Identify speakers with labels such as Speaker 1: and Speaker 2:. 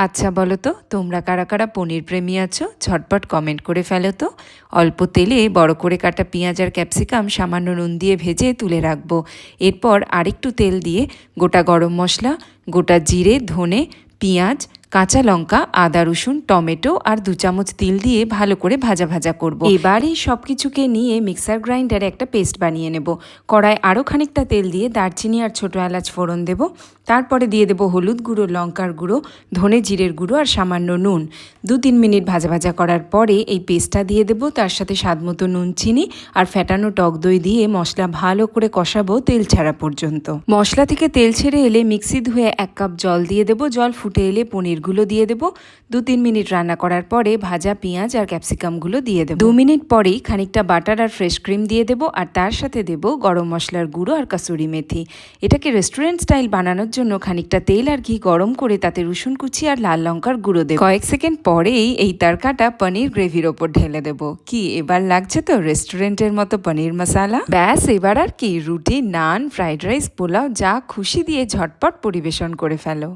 Speaker 1: আচ্ছা বলো তো, তোমরা কারা কারা পনির প্রেমী আছো? ঝটপট কমেন্ট করে ফেলো তো। অল্প তেলে বড় করে কাটা পেঁয়াজ আর ক্যাপসিকাম সামান্য নুন দিয়ে ভেজে তুলে রাখবো। এরপর আরেকটু তেল দিয়ে গোটা গরম মশলা, গোটা জিরে, ধনে, পেঁয়াজ, কাঁচা লঙ্কা, আদা, রসুন, টমেটো আর 2 চামচ তিল দিয়ে ভালো করে ভাজা ভাজা করব। এবার এই সব কিছুকে নিয়ে মিক্সার গ্রাইন্ডারে একটা পেস্ট বানিয়ে নেব। কড়ায় আরও খানিকটা তেল দিয়ে দারচিনি আর ছোটো এলাচ ফোড়ন দেব। তারপরে দিয়ে দেব হলুদ গুঁড়ো, লঙ্কার গুঁড়ো, ধনে জিরের গুঁড়ো আর সামান্য নুন। 2-3 মিনিট ভাজা ভাজা করার পরে এই পেস্টটা দিয়ে দেব। তার সাথে স্বাদমতো নুন, চিনি আর ফ্যাটানো টক দই দিয়ে মশলা ভালো করে কষাবো তেল ছাড়া পর্যন্ত। মশলা থেকে তেল ছেড়ে এলে মিক্সি ধুয়ে 1 কাপ জল দিয়ে দেব। জল ফুটে এলে পনিরগুলো দিয়ে দেব। 2-3 মিনিট রান্না করার পরে ভাজা পেঁয়াজ আর ক্যাপসিকামগুলো দিয়ে দেব। 2 মিনিট পরেই খানিকটা বাটার আর ফ্রেশ ক্রিম দিয়ে দেব। আর তার সাথে দেব গরম মশলার গুঁড়ো আর কাসুরি মেথি। এটাকে রেস্টুরেন্ট স্টাইল বানানোর জন্য খানিকটা তেল আর ঘি গরম করে তাতে রসুন কুচি আর লাল লঙ্কার গুঁড়ো দেব। কয়েক সেকেন্ড পরেই এই তরকাটা পনির গ্রেভির ওপর ঢেলে দেব। কি এবার লাগছে তো রেস্টুরেন্টের মতো পনির মশালা? ব্যাস, এবার আর কি, রুটি, নান, ফ্রাইড রাইস, পোলাও যা খুশি দিয়ে ঝটপট পরিবেশন করে ফেলো।